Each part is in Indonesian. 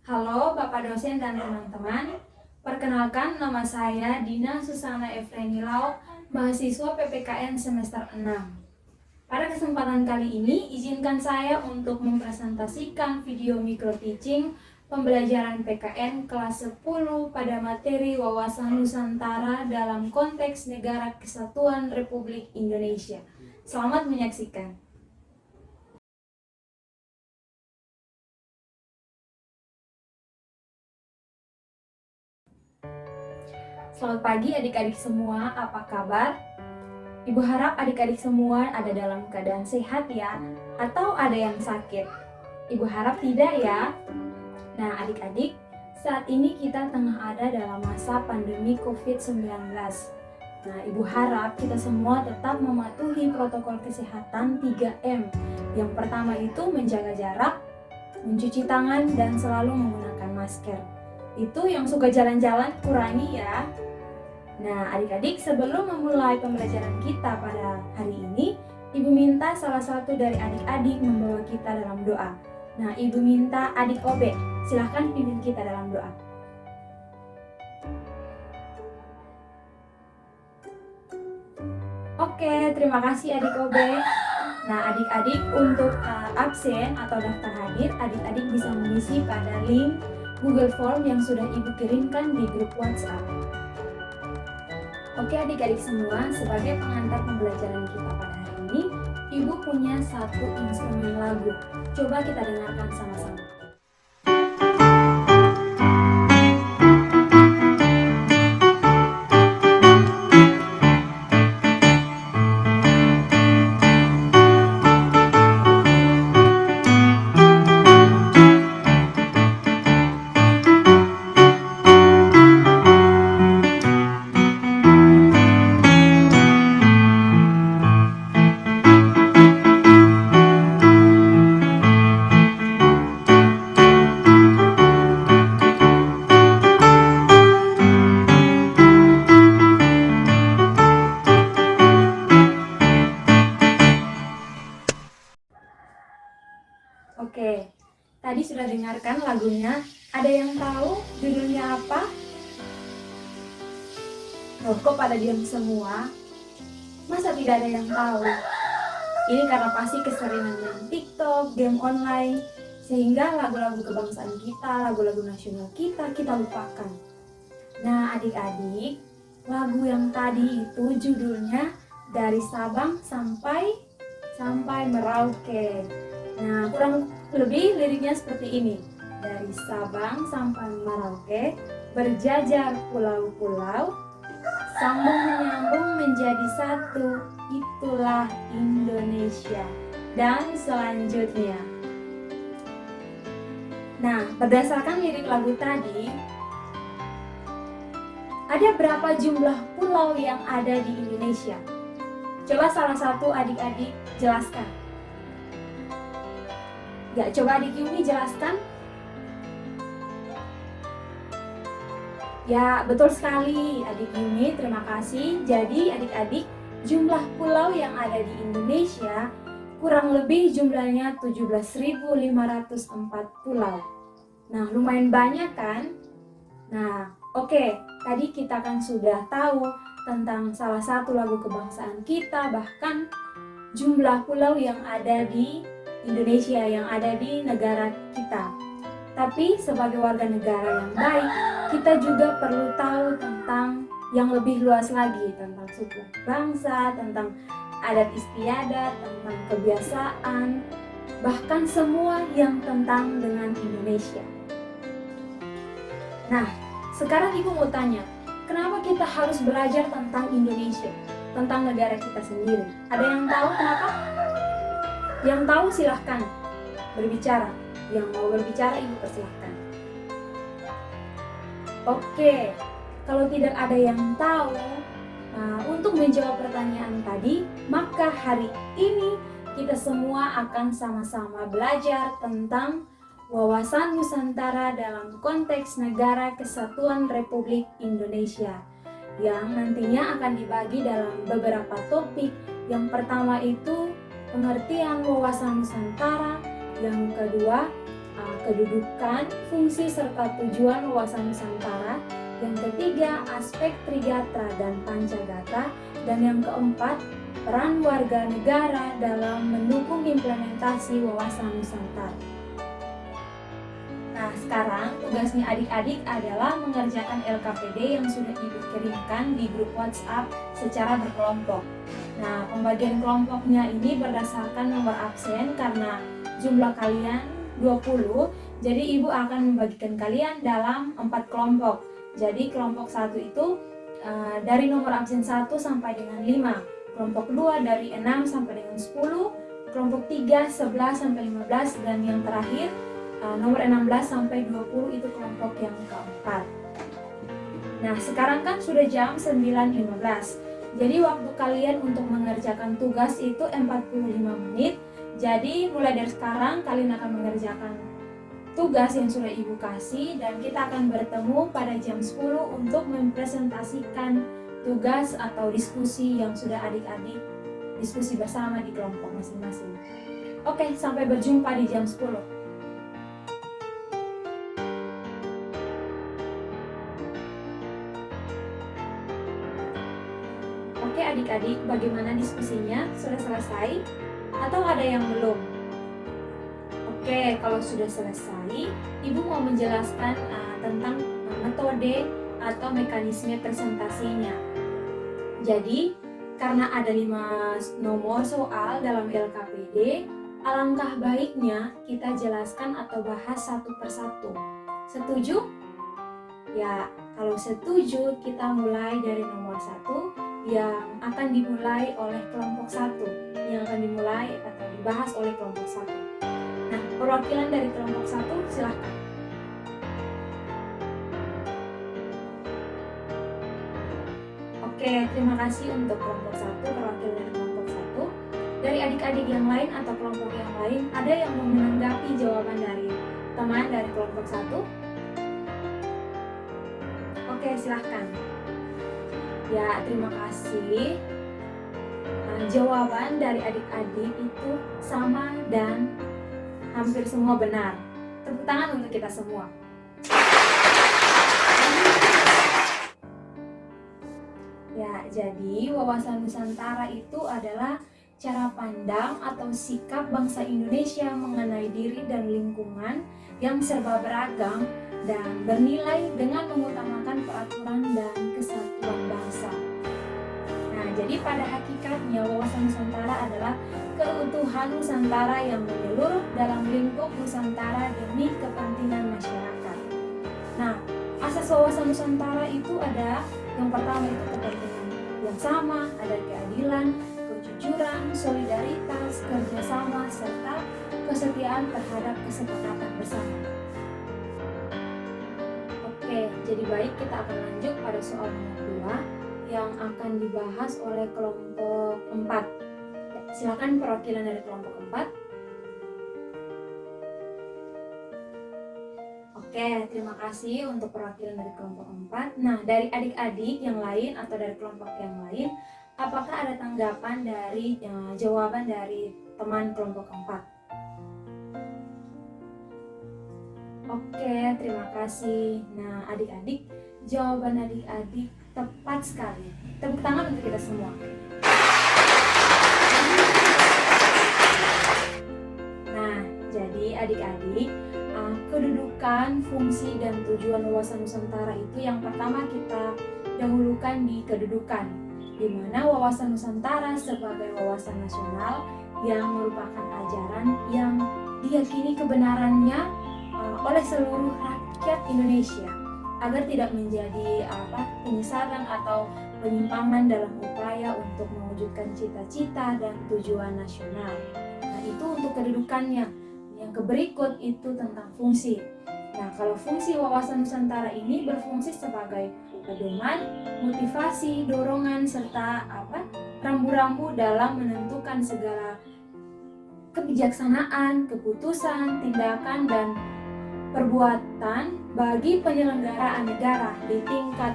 Halo Bapak dosen dan teman-teman. Perkenalkan, nama saya Dina Susana Efreni Lau, mahasiswa PPKN semester 6. Pada kesempatan kali ini, izinkan saya untuk mempresentasikan video micro teaching pembelajaran PKN kelas 10 pada materi wawasan Nusantara dalam konteks Negara Kesatuan Republik Indonesia. Selamat menyaksikan. Selamat pagi adik-adik semua, apa kabar? Ibu harap adik-adik semua ada dalam keadaan sehat ya, atau ada yang sakit. Ibu harap tidak ya. Nah adik-adik, saat ini kita tengah ada dalam masa pandemi COVID-19. Nah ibu harap kita semua tetap mematuhi protokol kesehatan 3M. Yang pertama itu menjaga jarak, mencuci tangan, dan selalu menggunakan masker. Itu yang suka jalan-jalan kurangi ya. Nah adik-adik, sebelum memulai pembelajaran kita pada hari ini, ibu minta salah satu dari adik-adik membawa kita dalam doa. Nah ibu minta adik Obe, silahkan pimpin kita dalam doa. Oke, terima kasih adik Obe. Nah adik-adik, untuk absen atau daftar hadir, adik-adik bisa mengisi pada link Google Form yang sudah ibu kirimkan di grup WhatsApp. Oke adik-adik semua, sebagai pengantar pembelajaran kita pada hari ini, ibu punya satu instrumen lagu. Coba kita dengarkan sama-sama. Oke, tadi sudah dengarkan lagunya. Ada yang tahu judulnya apa? Oh, kok pada diam semua? Masa tidak ada yang tahu? Ini karena pasti keseringan main TikTok, game online, sehingga lagu-lagu kebangsaan kita, lagu-lagu nasional kita lupakan. Nah adik-adik, lagu yang tadi itu judulnya Dari Sabang Sampai Merauke. Nah kurang lebih liriknya seperti ini. Dari Sabang sampai Merauke, berjajar pulau-pulau, sambung menyambung menjadi satu, itulah Indonesia. Dan selanjutnya. Nah, berdasarkan lirik lagu tadi, ada berapa jumlah pulau yang ada di Indonesia? Coba salah satu adik-adik jelaskan. Ya, coba adik Yumi jelaskan. Ya, betul sekali adik Yumi, terima kasih. Jadi adik-adik, jumlah pulau yang ada di Indonesia kurang lebih jumlahnya 17.504 pulau. Nah, lumayan banyak kan? Nah, oke, tadi kita kan sudah tahu tentang salah satu lagu kebangsaan kita, bahkan jumlah pulau yang ada di Indonesia, yang ada di negara kita. Tapi sebagai warga negara yang baik, kita juga perlu tahu tentang yang lebih luas lagi, tentang suku bangsa, tentang adat istiadat, tentang kebiasaan, bahkan semua yang tentang dengan Indonesia. Nah, sekarang ibu mau tanya, kenapa kita harus belajar tentang Indonesia, tentang negara kita sendiri? Ada yang tahu kenapa? Yang tahu silahkan berbicara. Yang mau berbicara ibu persilahkan. Oke, kalau tidak ada yang tahu, untuk menjawab pertanyaan tadi, maka hari ini kita semua akan sama-sama belajar tentang wawasan Nusantara dalam konteks Negara Kesatuan Republik Indonesia, yang nantinya akan dibagi dalam beberapa topik. Yang pertama itu pengertian wawasan Nusantara, yang kedua kedudukan, fungsi serta tujuan wawasan Nusantara. Yang ketiga, aspek Trigatra dan Pancagatra. Dan yang keempat, peran warga negara dalam mendukung implementasi wawasan Nusantara. Nah, sekarang tugasnya adik-adik adalah mengerjakan LKPD yang sudah Ibu kirimkan di grup WhatsApp secara berkelompok. Nah, pembagian kelompoknya ini berdasarkan nomor absen karena jumlah kalian 20, jadi Ibu akan membagikan kalian dalam 4 kelompok. Jadi kelompok 1 itu dari nomor absen 1 sampai dengan 5, kelompok 2 dari 6 sampai dengan 10, kelompok 3 11 sampai 15, dan yang terakhir nomor 16 sampai 20 itu kelompok yang keempat. Nah, sekarang kan sudah jam 9.15. Jadi waktu kalian untuk mengerjakan tugas itu 45 menit. Jadi mulai dari sekarang kalian akan mengerjakan tugas yang sudah Ibu kasih, dan kita akan bertemu pada jam 10 untuk mempresentasikan tugas atau diskusi yang sudah adik-adik diskusi bersama di kelompok masing-masing. Oke, sampai berjumpa di jam 10. Oke adik-adik, bagaimana diskusinya? Sudah selesai? Atau ada yang belum? Oke, kalau sudah selesai, Ibu mau menjelaskan tentang metode atau mekanisme presentasinya. Jadi, karena ada 5 nomor soal dalam LKPD, alangkah baiknya kita jelaskan atau bahas satu persatu. Setuju? Ya, kalau setuju kita mulai dari nomor 1 yang akan dimulai oleh kelompok 1, yang akan dimulai atau dibahas oleh kelompok 1. Nah, perwakilan dari kelompok 1 silahkan. Oke, terima kasih untuk kelompok 1, perwakilan dari kelompok 1. Dari adik-adik yang lain atau kelompok yang lain, ada yang mau menanggapi jawaban dari teman dari kelompok 1? Oke, silahkan. Ya, terima kasih. Jawaban dari adik-adik itu sama dan hampir semua benar. Tepuk tangan untuk kita semua. Ya, jadi wawasan Nusantara itu adalah cara pandang atau sikap bangsa Indonesia mengenai diri dan lingkungan yang serba beragam dan bernilai dengan mengutamakan peraturan dan kesatuan bangsa. Nah, jadi pada hakikatnya wawasan Nusantara adalah keutuhan Nusantara yang menyeluruh dalam lingkup Nusantara demi kepentingan masyarakat. Nah, asas wawasan Nusantara itu ada, yang pertama itu kepentingan yang sama, ada keadilan, kejujuran, solidaritas, kerjasama, serta kesetiaan terhadap kesepakatan bersama. Oke, jadi baik, kita akan lanjut pada soal nomor 2 yang akan dibahas oleh kelompok 4. Ya, silakan perwakilan dari kelompok 4. Oke, terima kasih untuk perwakilan dari kelompok 4. Nah, dari adik-adik yang lain atau dari kelompok yang lain, apakah ada tanggapan dari jawaban dari teman kelompok 4? Oke, terima kasih. Nah, adik-adik, jawaban adik-adik tepat sekali. Tepuk tangan untuk kita semua. Nah, jadi adik-adik, kedudukan, fungsi, dan tujuan wawasan Nusantara itu yang pertama kita dahulukan di kedudukan, di mana wawasan Nusantara sebagai wawasan nasional yang merupakan ajaran yang diyakini kebenarannya oleh seluruh rakyat Indonesia agar tidak menjadi penyesalan atau penyimpangan dalam upaya untuk mewujudkan cita-cita dan tujuan nasional. Nah, itu untuk kedudukannya. Yang berikut itu tentang fungsi. Nah, kalau fungsi wawasan Nusantara ini berfungsi sebagai pedoman, motivasi, dorongan, serta rambu-rambu dalam menentukan segala kebijaksanaan, keputusan, tindakan, dan perbuatan bagi penyelenggaraan negara di tingkat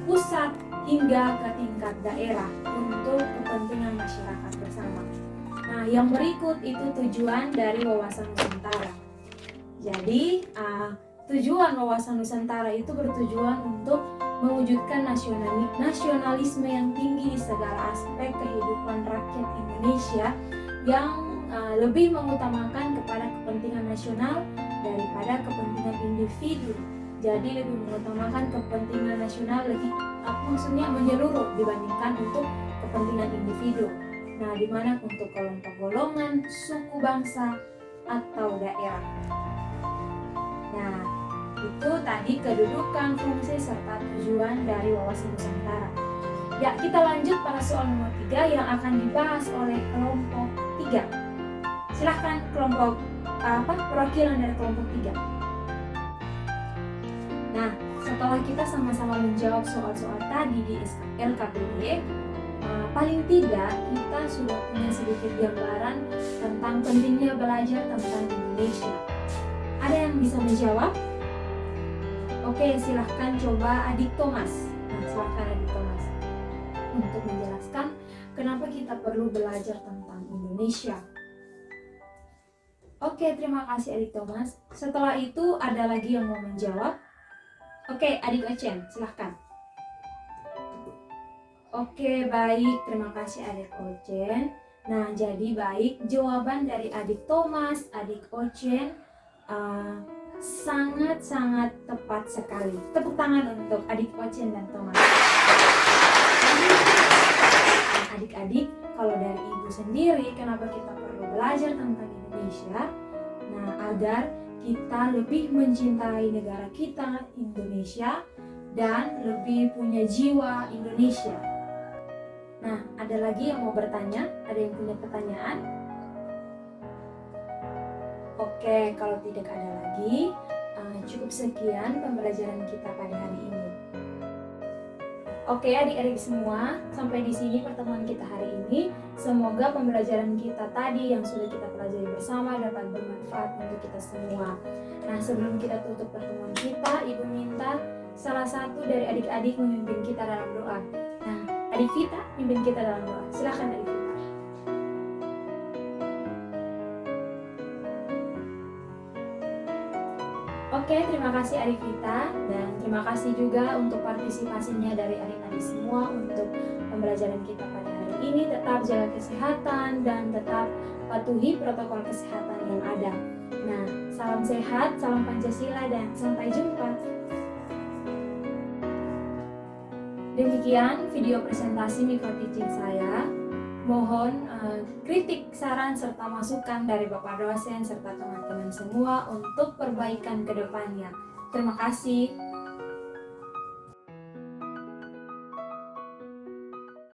pusat hingga ke tingkat daerah untuk kepentingan masyarakat bersama. Nah, yang berikut itu tujuan dari wawasan Nusantara. Jadi tujuan wawasan Nusantara itu bertujuan untuk mewujudkan nasionalisme yang tinggi di segala aspek kehidupan rakyat Indonesia yang lebih mengutamakan kepada kepentingan nasional daripada kepentingan individu. Jadi lebih mengutamakan kepentingan nasional maksudnya menyeluruh dibandingkan untuk kepentingan individu. Nah, di mana untuk kelompok golongan, suku, bangsa, atau daerah. Nah, itu tadi kedudukan, fungsi, serta tujuan dari wawasan Nusantara. Ya, kita lanjut pada soal nomor 3 yang akan dibahas oleh kelompok 3. Silahkan kelompok perwakilan dari kelompok 3. Nah, setelah kita sama-sama menjawab soal-soal tadi di LKPD, paling tidak kita sudah punya sedikit gambaran tentang pentingnya belajar tentang Indonesia. Ada yang bisa menjawab? Oke, silahkan coba Adik Thomas. Nah, silahkan Adik Thomas untuk menjelaskan kenapa kita perlu belajar tentang Indonesia. Oke, terima kasih Adik Thomas. Setelah itu ada lagi yang mau menjawab? Oke, Adik Ocen, silahkan. Oke, baik. Terima kasih Adik Ocen. Nah, jadi baik. Jawaban dari Adik Thomas, Adik Ocen sangat-sangat tepat sekali. Tepuk tangan untuk Adik Ocen dan Thomas. Adik-adik, kalau dari Ibu sendiri, kenapa kita perlu belajar tentang Indonesia? Nah, agar kita lebih mencintai negara kita, Indonesia, dan lebih punya jiwa Indonesia. Nah, ada lagi yang mau bertanya? Ada yang punya pertanyaan? Oke, kalau tidak ada lagi, cukup sekian pembelajaran kita pada hari ini. Oke, adik-adik semua, sampai di sini pertemuan kita hari ini. Semoga pembelajaran kita tadi yang sudah kita pelajari bersama dapat bermanfaat untuk kita semua. Nah, sebelum kita tutup pertemuan kita, Ibu minta salah satu dari adik-adik memimpin kita dalam doa. Nah, Adik Vita pimpin kita dalam doa. Silahkan Adik Vita. Oke, terima kasih Adik Vita, dan terima kasih juga untuk partisipasinya dari adik-adik semua untuk pembelajaran kita pada hari ini. Tetap jaga kesehatan dan tetap patuhi protokol kesehatan yang ada. Nah, salam sehat, salam Pancasila, dan sampai jumpa. Demikian video presentasi microteaching saya. Mohon kritik, saran, serta masukan dari Bapak dosen serta teman-teman semua untuk perbaikan ke depannya. Terima kasih.